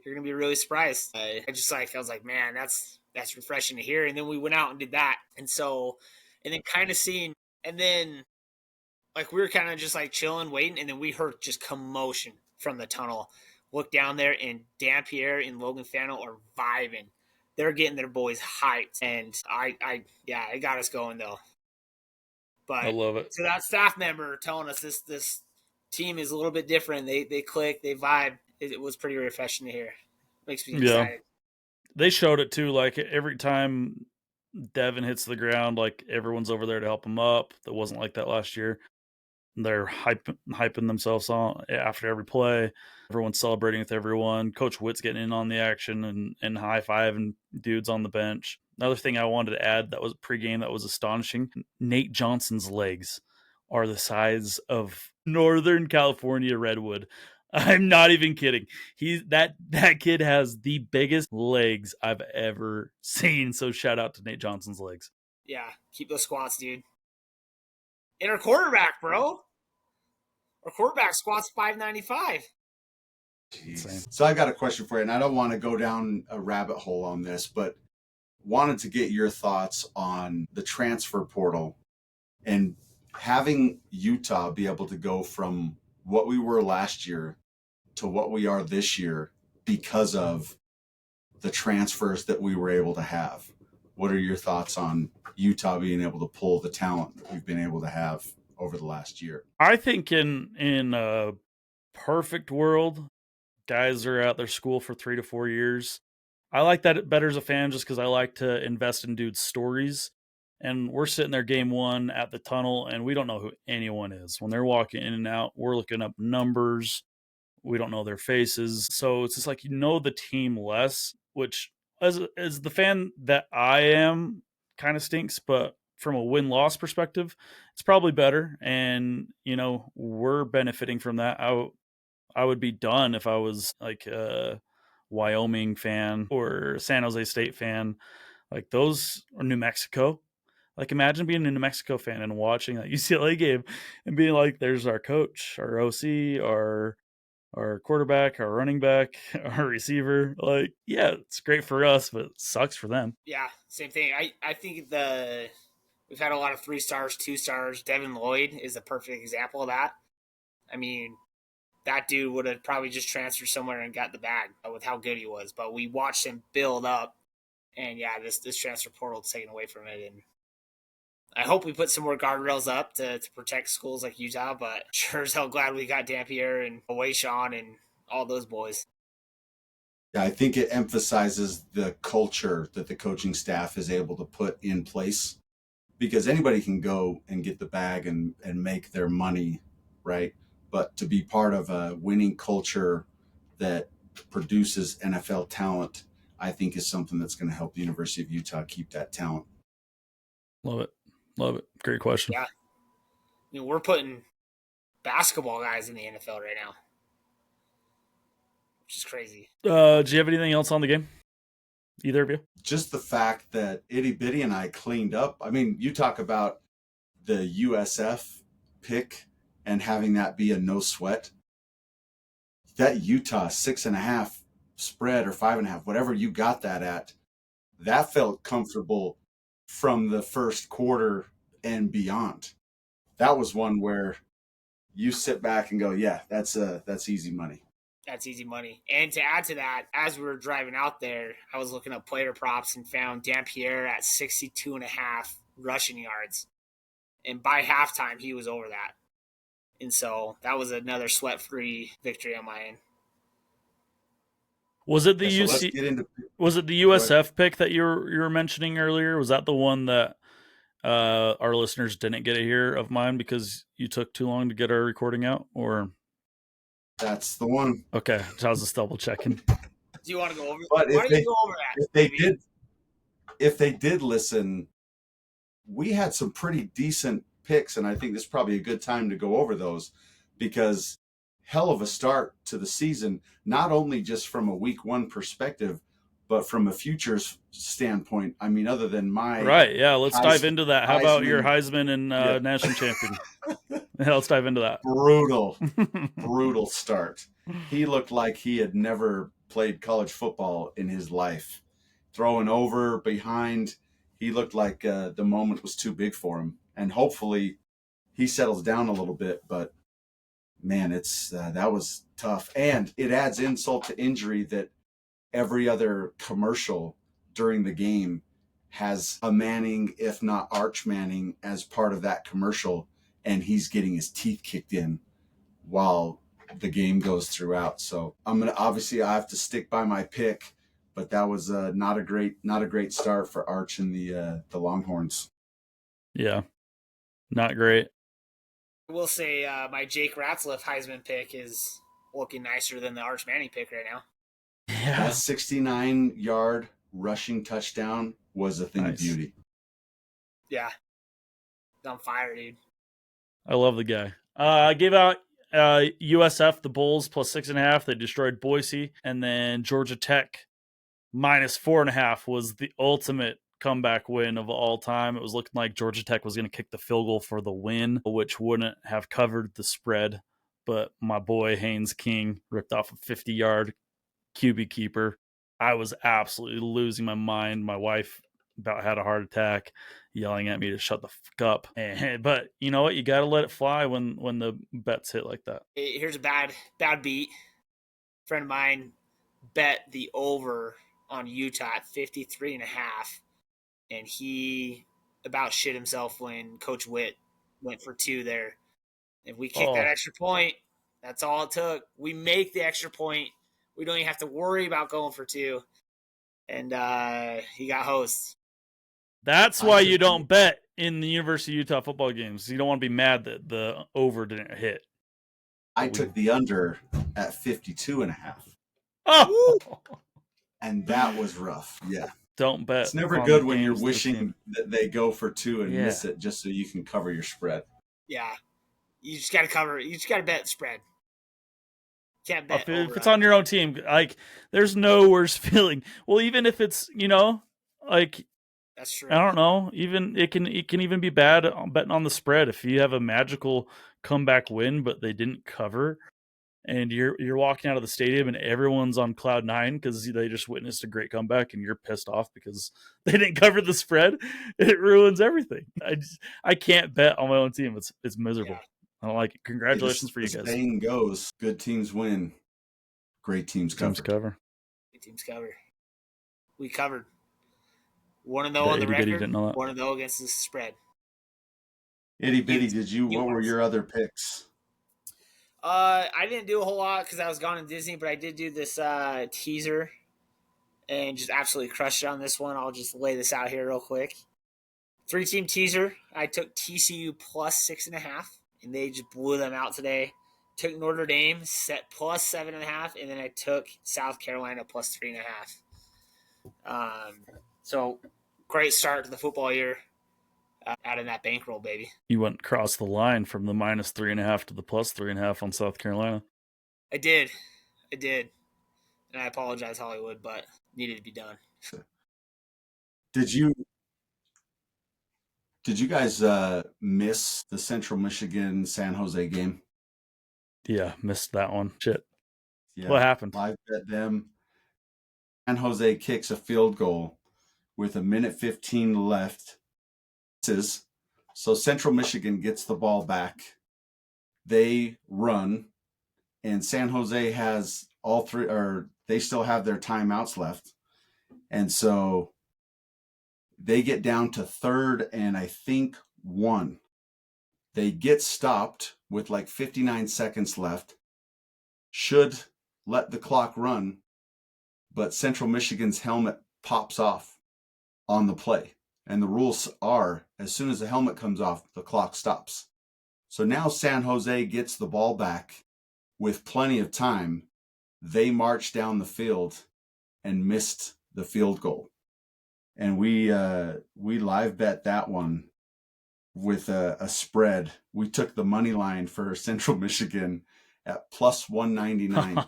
You're gonna be really surprised. I was like, man, that's refreshing to hear. And then we went out and did that, and so. And then kind of seeing, and then we were kind of just chilling, waiting, and then we heard just commotion from the tunnel. Look down there, and Dampier and Logan Fano are vibing. They're getting their boys hyped, and it got us going though. But I love it. So that staff member telling us this team is a little bit different. They click, they vibe. It was pretty refreshing to hear. Makes me excited. They showed it too. Every time Devin hits the ground, everyone's over there to help him up. That wasn't like that last year. They're hyping themselves on after every play. Everyone's celebrating with everyone. Coach Witt's getting in on the action and high-fiving dudes on the bench. Another thing I wanted to add that was pregame that was astonishing, Nate Johnson's legs are the size of Northern California redwood. I'm not even kidding. That kid has the biggest legs I've ever seen. So shout out to Nate Johnson's legs. Yeah, keep those squats, dude. And our quarterback, bro. Our quarterback squats 595. So I got a question for you, and I don't want to go down a rabbit hole on this, but wanted to get your thoughts on the transfer portal and having Utah be able to go from what we were last year to what we are this year because of the transfers that we were able to have. What are your thoughts on Utah being able to pull the talent that we've been able to have over the last year? I think in a perfect world, guys are at their school for 3 to 4 years. I like that better as a fan just because I like to invest in dudes' stories. And we're sitting there game one at the tunnel, and we don't know who anyone is. When they're walking in and out, we're looking up numbers. We don't know their faces. So it's just like you know the team less, which as the fan that I am kind of stinks, but from a win-loss perspective, it's probably better. And, you know, we're benefiting from that. I would be done if I was like a Wyoming fan or San Jose State fan. Like those, or New Mexico. Like imagine being a New Mexico fan and watching that UCLA game and being like, there's our coach, our OC, our quarterback, our running back, our receiver. Like, yeah, it's great for us, but it sucks for them. Yeah, same thing. I think we've had a lot of 3 stars, 2 stars. Devin Lloyd is a perfect example of that. I mean, that dude would have probably just transferred somewhere and got the bag with how good he was. But we watched him build up, and yeah, this transfer portal is taken away from it. And I hope we put some more guardrails up to protect schools like Utah. But sure as hell glad we got Dampier and Sean and all those boys. Yeah, I think it emphasizes the culture that the coaching staff is able to put in place, because anybody can go and get the bag and make their money, right? But to be part of a winning culture that produces NFL talent, I think is something that's going to help the University of Utah keep that talent. Love it. Love it. Great question. Yeah. I mean, we're putting basketball guys in the NFL right now, which is crazy. Do you have anything else on the game? Either of you? Just the fact that Iddy Biddy and I cleaned up. I mean, you talk about the USF pick and having that be a no sweat. That Utah 6.5 spread or 5.5, whatever you got that at, that felt comfortable from the first quarter and beyond. That was one where you sit back and go, yeah, that's easy money. That's easy money. And to add to that, as we were driving out there, I was looking up player props and found Dampier at 62.5 rushing yards. And by halftime, he was over that. And so that was another sweat-free victory on my end. Was it the Yeah, so let's get into. Was it the USF pick that you were mentioning earlier? Was that the one that our listeners didn't get to hear of mine because you took too long to get our recording out? Or That's the one. okay, so I was just double checking. Do you want to go over? But Why don't you go over that? If they did listen, we had some pretty decent picks, and I think this is probably a good time to go over those, because hell of a start to the season, not only just from a week 1 perspective, but from a futures standpoint. I mean, other than my right, yeah, let's dive into that. How about your Heisman and Yeah. national champion? Yeah, let's dive into that. Brutal start. He looked like he had never played college football in his life. Throwing over, behind, he looked like the moment was too big for him. And hopefully he settles down a little bit. But man, it's that was tough. And it adds insult to injury that every other commercial during the game has a Manning, if not Arch Manning, as part of that commercial, and he's getting his teeth kicked in while the game goes throughout. So I have to stick by my pick, but that was not a great start for Arch and the Longhorns. Yeah, not great. I will say my Jake Ratzliff Heisman pick is looking nicer than the Arch Manning pick right now. Yeah, That 69-yard rushing touchdown was a thing of beauty. Yeah. He's on fire, dude. I love the guy. I gave out USF, the Bulls, plus 6.5. They destroyed Boise. And then Georgia Tech, minus 4.5 was the ultimate comeback win of all time. It was looking like Georgia Tech was going to kick the field goal for the win, which wouldn't have covered the spread. But my boy Haynes King ripped off a 50-yard QB keeper. I was absolutely losing my mind. My wife about had a heart attack, yelling at me to shut the fuck up. But you know what? You got to let it fly when the bets hit like that. Here's a bad beat. A friend of mine bet the over on Utah at 53.5, and he about shit himself when Coach Witt went for 2 there. If we kick that extra point, that's all it took. We make the extra point. We don't even have to worry about going for 2. and he got hosed. That's why you don't bet in the University of Utah football games. You don't want to be mad that the over didn't hit. I took the under at 52.5. Oh, and that was rough. Yeah. Don't bet. It's never good when you're wishing that they go for 2 and miss it just so you can cover your spread. Yeah. You just got to cover. You just got to bet spread. Can't bet. If it's on your own team, like, there's no worse feeling. Well, even if it's, like, that's true. I don't know. Even it can even be bad betting on the spread if you have a magical comeback win, but they didn't cover, and you're walking out of the stadium and everyone's on cloud nine because they just witnessed a great comeback, and you're pissed off because they didn't cover the spread. It ruins everything. I can't bet on my own team. It's miserable. Yeah. I don't like it. Congratulations for you guys. The saying goes, good teams win, great teams cover. Good teams cover. We covered. 1-0 on the record. 1-0 against the spread. Itty Biddy, what were your other picks? I didn't do a whole lot because I was gone in Disney, but I did do this teaser and just absolutely crushed it on this one. I'll just lay this out here real quick. 3-team teaser. I took TCU plus 6.5, and they just blew them out today. Took Notre Dame set plus 7.5, and then I took South Carolina plus 3.5. So great start to the football year. Out of that bankroll, baby. You went across the line from the minus 3.5 to the plus 3.5 on South Carolina. I did. And I apologize, Hollywood, but needed to be done. Did you guys miss the Central Michigan San Jose game? Yeah, missed that one. Shit. Yeah. What happened? Live bet them. San Jose kicks a field goal with 1:15 left. So Central Michigan gets the ball back. They run, and San Jose has all three, or they still have their timeouts left. And so they get down to 3rd and I think 1. They get stopped with like 59 seconds left. Should let the clock run, but Central Michigan's helmet pops off on the play. And the rules are, as soon as the helmet comes off, the clock stops. So now San Jose gets the ball back with plenty of time. They march down the field and missed the field goal. And we live bet that one with a spread. We took the money line for Central Michigan at plus 199.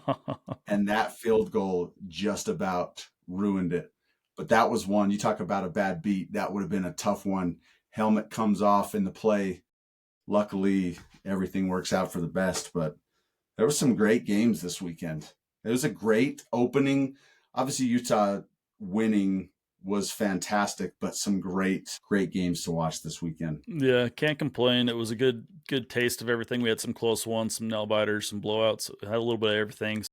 And that field goal just about ruined it. But that was one. You talk about a bad beat. That would have been a tough one. Helmet comes off in the play. Luckily, everything works out for the best. But there were some great games this weekend. It was a great opening. Obviously, Utah winning was fantastic, but some great games to watch this weekend. Yeah, can't complain. It was a good taste of everything. We had some close ones, some nail biters, some blowouts. It had a little bit of everything.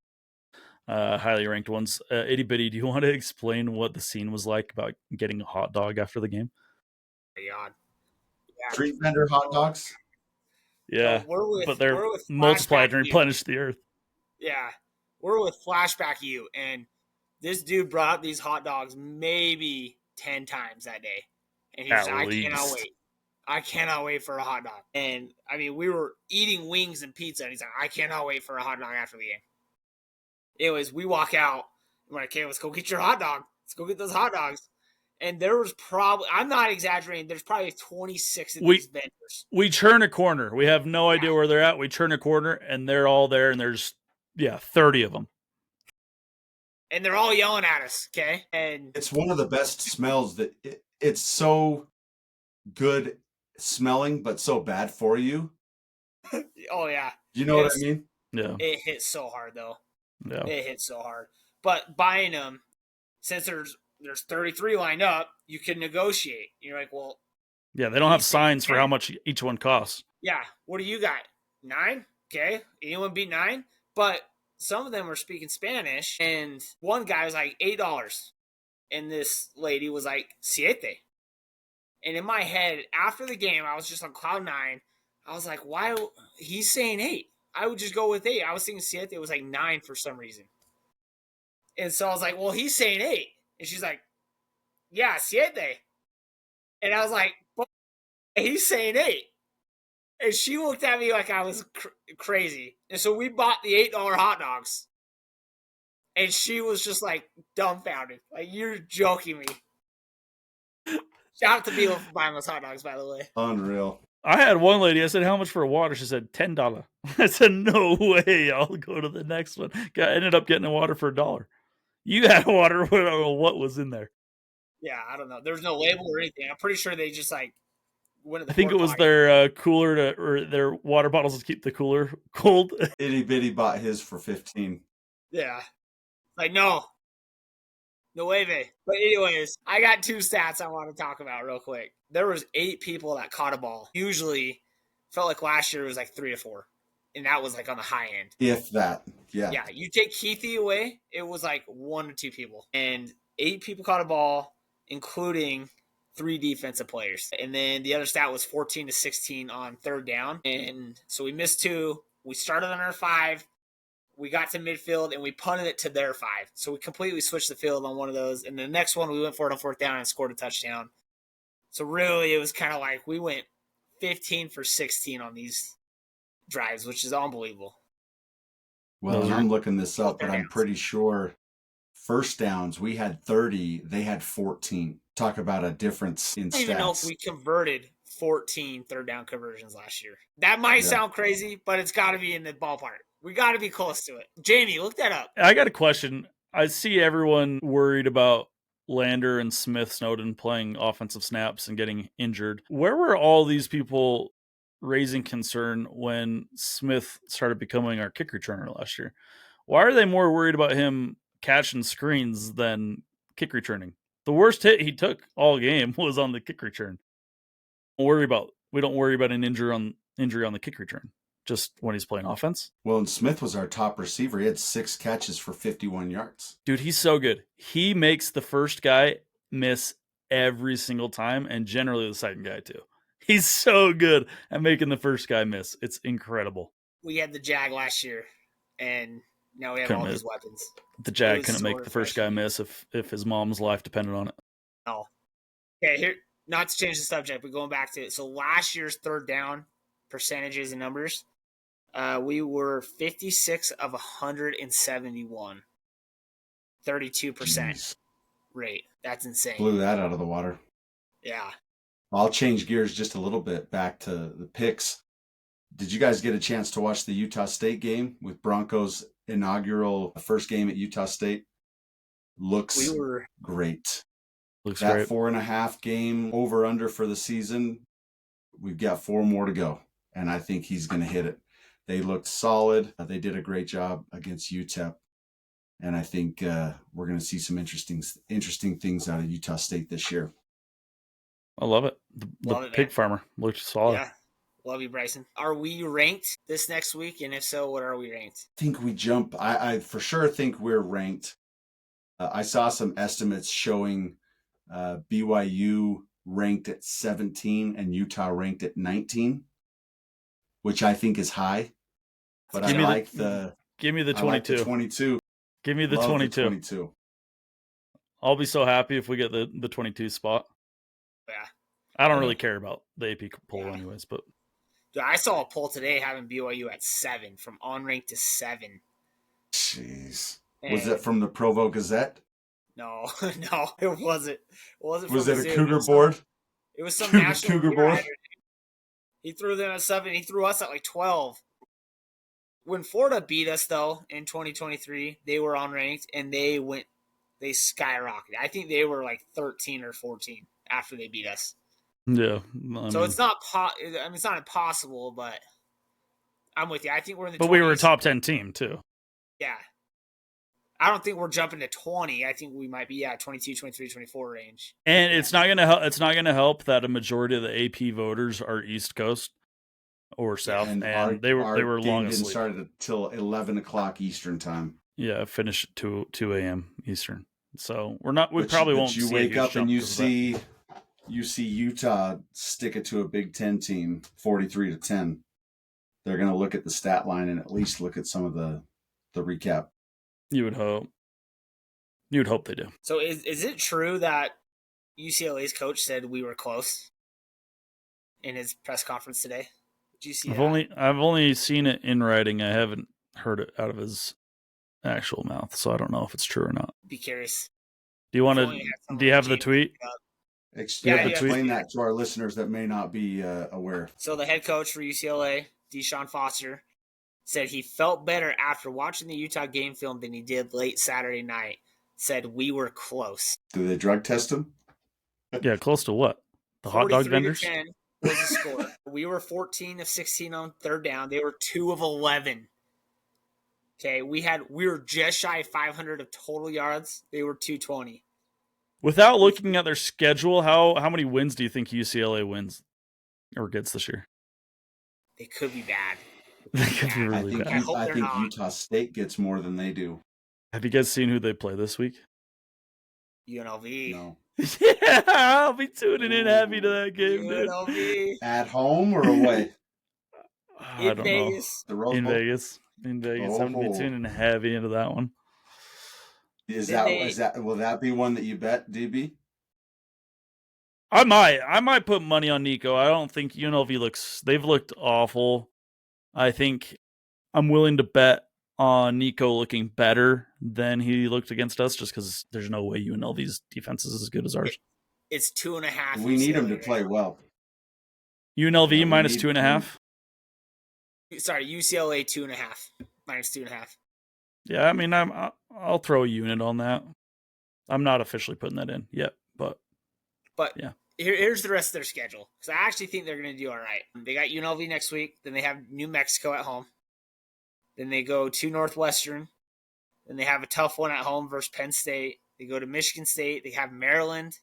Highly ranked ones. Itty Biddy, do you want to explain what the scene was like about getting a hot dog after the game? God. Yeah. Street vendor hot dogs? Yeah, but they're multiplied and replenished the earth. Yeah, we're with Flashback U, and this dude brought up these hot dogs maybe 10 times that day. And he's like, cannot wait. I cannot wait for a hot dog. And, I mean, we were eating wings and pizza, and he's like, I cannot wait for a hot dog after the game. Anyways, we walk out. And we're like, okay, let's go get your hot dog. Let's go get those hot dogs. And there was probably, I'm not exaggerating, there's probably 26 of these vendors. We turn a corner. We have no idea where they're at. We turn a corner, and they're all there, and there's, 30 of them. And they're all yelling at us, okay? And it's one of the best smells that it's so good smelling, but so bad for you. Oh, yeah. You know what I mean? Yeah. It hits so hard, though. Yeah. It hits so hard. But buying them, since there's 33 lined up, you can negotiate. You're like, well. Yeah, they don't have signs for how much each one costs. Yeah. What do you got? 9? Okay. Anyone beat 9? But some of them were speaking Spanish, and one guy was like $8. And this lady was like, siete. And in my head, after the game, I was just on cloud 9. I was like, why? He's saying 8. I would just go with 8. I was thinking siete was like 9 for some reason. And so I was like, well, he's saying 8. And she's like, yeah, siete. And I was like, he's saying 8. And she looked at me like I was crazy. And so we bought the $8 hot dogs. And she was just like dumbfounded. Like, you're joking me. Shout out to Beal for buying those hot dogs, by the way. Unreal. I had one lady, I said, how much for a water? She said, $10. I said, no way, I'll go to the next one. Ended up getting a water for $1. You had water, I don't know what was in there. Yeah, I don't know. There was no label or anything. I'm pretty sure they just like went to the I think it was their cooler or their water bottles to keep the cooler cold. Itty Biddy bought his for 15. Yeah. Like, no way. But anyways, I got 2 stats I want to talk about real quick. There was 8 people that caught a ball. Usually, felt like last year it was like 3 or 4. And that was like on the high end. If that. Yeah. Yeah. You take Keithy away, it was like 1 to 2 people. And 8 people caught a ball, including 3 defensive players. And then the other stat was 14 to 16 on third down. And so we missed 2. We started on our 5. We got to midfield and we punted it to their 5. So we completely switched the field on one of those. And the next one, we went for it on 4th down and scored a touchdown. So really, it was kind of like we went 15 for 16 on these drives, which is unbelievable. Well, I'm looking this up, but I'm pretty sure first downs, we had 30, they had 14. Talk about a difference in stats. I don't even know if we converted 14 third down conversions last year. That might sound crazy, but it's got to be in the ballpark. We got to be close to it. Jamie, look that up. I got a question. I see everyone worried about Lander and Smith Snowden playing offensive snaps and getting injured. Where were all these people raising concern when Smith started becoming our kick returner last year? Why are they more worried about him catching screens than kick returning? The worst hit he took all game was on the kick return. We don't worry about an injury on the kick return, just when he's playing offense. Well, and Smith was our top receiver. He had 6 catches for 51 yards. Dude, he's so good. He makes the first guy miss every single time, and generally the second guy too. He's so good at making the first guy miss. It's incredible. We had the Jag last year, and now we have all these weapons. The Jag couldn't make the first guy miss if his mom's life depended on it. Oh. Okay, here, not to change the subject, but going back to it. So last year's third down percentages and numbers, we were 56 of 171. 32% rate. That's insane. Blew that out of the water. Yeah. I'll change gears just a little bit back to the picks. Did you guys get a chance to watch the Utah State game with Broncos' inaugural first game at Utah State? Looks great. Looks that great. 4.5 game over under for the season. We've got 4 more to go, and I think he's going to hit it. They looked solid. They did a great job against UTEP, and I think we're going to see some interesting things out of Utah State this year. I love it. The pig farmer looked solid. Yeah. Love you, Bryson. Are we ranked this next week? And if so, what are we ranked? I think we jump. I for sure think we're ranked. I saw some estimates showing BYU ranked at 17 and Utah ranked at 19, which I think is high. But Give me the 22. Like the 22. Give me the 22. I'll be so happy if we get the 22 spot. Yeah. I don't really care about the AP poll anyways, but Dude, I saw a poll today having BYU at 7, from on-ranked to 7. Jeez. Was that from the Provo Gazette? No, it wasn't. Was it a Cougar board? It was some national Cougar board. He threw them at 7. He threw us at like 12. When Florida beat us, though, in 2023, they were unranked, and they skyrocketed. I think they were like 13 or 14 after they beat us. Yeah. So it's not it's not impossible, but I'm with you. I think we're in the 20s. But we were a top 10 team, too. Yeah. I don't think we're jumping to 20. I think we might be 22, 23, 24 range. And it's not going to help that a majority of the AP voters are East Coast or South, and they were long asleep. Didn't start until 11 o'clock Eastern time. Yeah, finish at 2 a.m. Eastern. So we probably won't see. You wake up and you see Utah stick it to a Big Ten team, 43-10. They're going to look at the stat line and at least look at some of the recap. You would hope. You'd hope they do. So is it true that UCLA's coach said we were close in his press conference today? Did you see that? I've only seen it in writing. I haven't heard it out of his actual mouth, so I don't know if it's true or not. Be curious. Do you have the tweet? Explain that to our listeners that may not be aware. So the head coach for UCLA, Deshaun Foster, said he felt better after watching the Utah game film than he did late Saturday night. Said we were close. Do they drug test him? Yeah, close to what? The hot dog vendors? 10 was the score. We were 14 of 16 on third down. They were 2 of 11. Okay, we were just shy of 500 of total yards. They were 220. Without looking at their schedule, how many wins do you think UCLA wins or gets this year? They could be bad. They could be really bad. I think Utah State gets more than they do. Have you guys seen who they play this week? UNLV. No. Yeah, I'll be tuning in heavy to that game, UNLV. dude. At home or away? I don't Vegas. know. In Vegas. I'm going to be tuning heavy into that one. Will that be one that you bet, DB? I might put money on Nico. I don't think UNLV they've looked awful. I think I'm willing to bet on Nico looking better than he looked against us, just because there's no way UNLV's defense is as good as ours. It's 2.5. We need him to play well. UNLV minus 2.5. Sorry, UCLA 2.5 minus 2.5. Yeah, I mean, I'll throw a unit on that. I'm not officially putting that in yet, but yeah. Here's the rest of their schedule, because I actually think they're going to do all right. They got UNLV next week. Then they have New Mexico at home. Then they go to Northwestern. Then they have a tough one at home versus Penn State. They go to Michigan State. They have Maryland.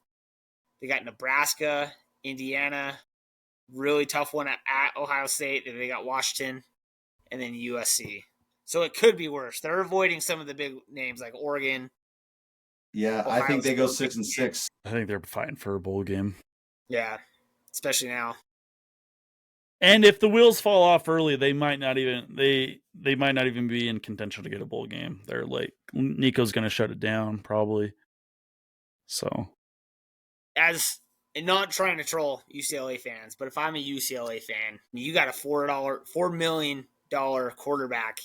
They got Nebraska, Indiana. Really tough one at Ohio State. Then they got Washington, and then USC. So it could be worse. They're avoiding some of the big names like Oregon. Yeah, Ohio I think they go 6-6. I think they're fighting for a bowl game. Yeah, especially now. And if the wheels fall off early, they might not even be in contention to get a bowl game. They're like, Nico's going to shut it down probably. So, and not trying to troll UCLA fans, but if I'm a UCLA fan, you got a $4 million quarterback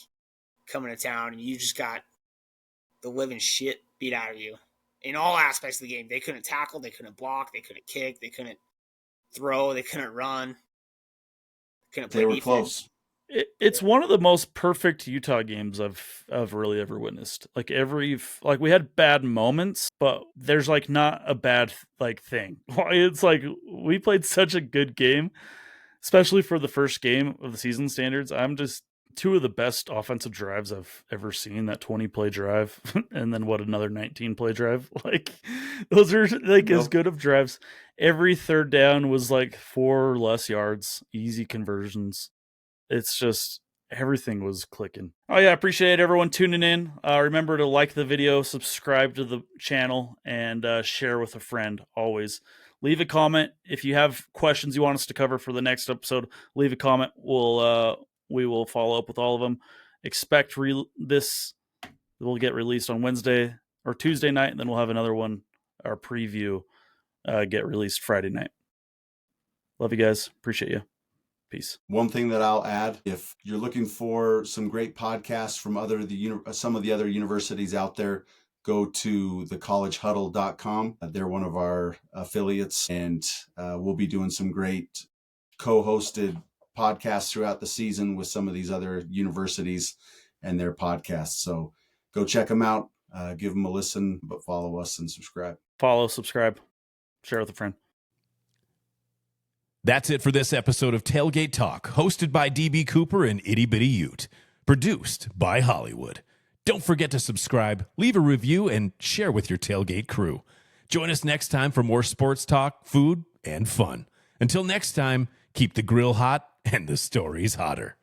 coming to town, and you just got the living shit beat out of you in all aspects of the game. They couldn't tackle, they couldn't block, they couldn't kick, they couldn't throw, they couldn't run. They were close. It's one of the most perfect Utah games I've really ever witnessed. Like we had bad moments, but there's like not a bad thing. It's like we played such a good game, especially for the first game of the season standards. I'm just two of the best offensive drives I've ever seen. That 20-play drive, and then another 19-play drive. Like those are as good of drives. Every third down was like 4 or less yards, easy conversions. It's just everything was clicking. Oh yeah, appreciate everyone tuning in. Remember to like the video, subscribe to the channel, and share with a friend. Always leave a comment if you have questions you want us to cover for the next episode. Leave a comment. We will follow up with all of them. Expect this will get released on Wednesday or Tuesday night, and then we'll have another one, our preview, get released Friday night. Love you guys. Appreciate you. Peace. One thing that I'll add, if you're looking for some great podcasts from some of the other universities out there, go to thecollegehuddle.com. They're one of our affiliates, and we'll be doing some great co-hosted podcasts throughout the season with some of these other universities and their podcasts. So go check them out, give them a listen, but follow us and subscribe. Follow, subscribe, share with a friend. That's it for this episode of Tailgate Talk, hosted by DB Cooper and Itty Bitty Ute, produced by Hollywood. Don't forget to subscribe, leave a review, and share with your tailgate crew. Join us next time for more sports talk, food, and fun. Until next time, keep the grill hot and the stories hotter.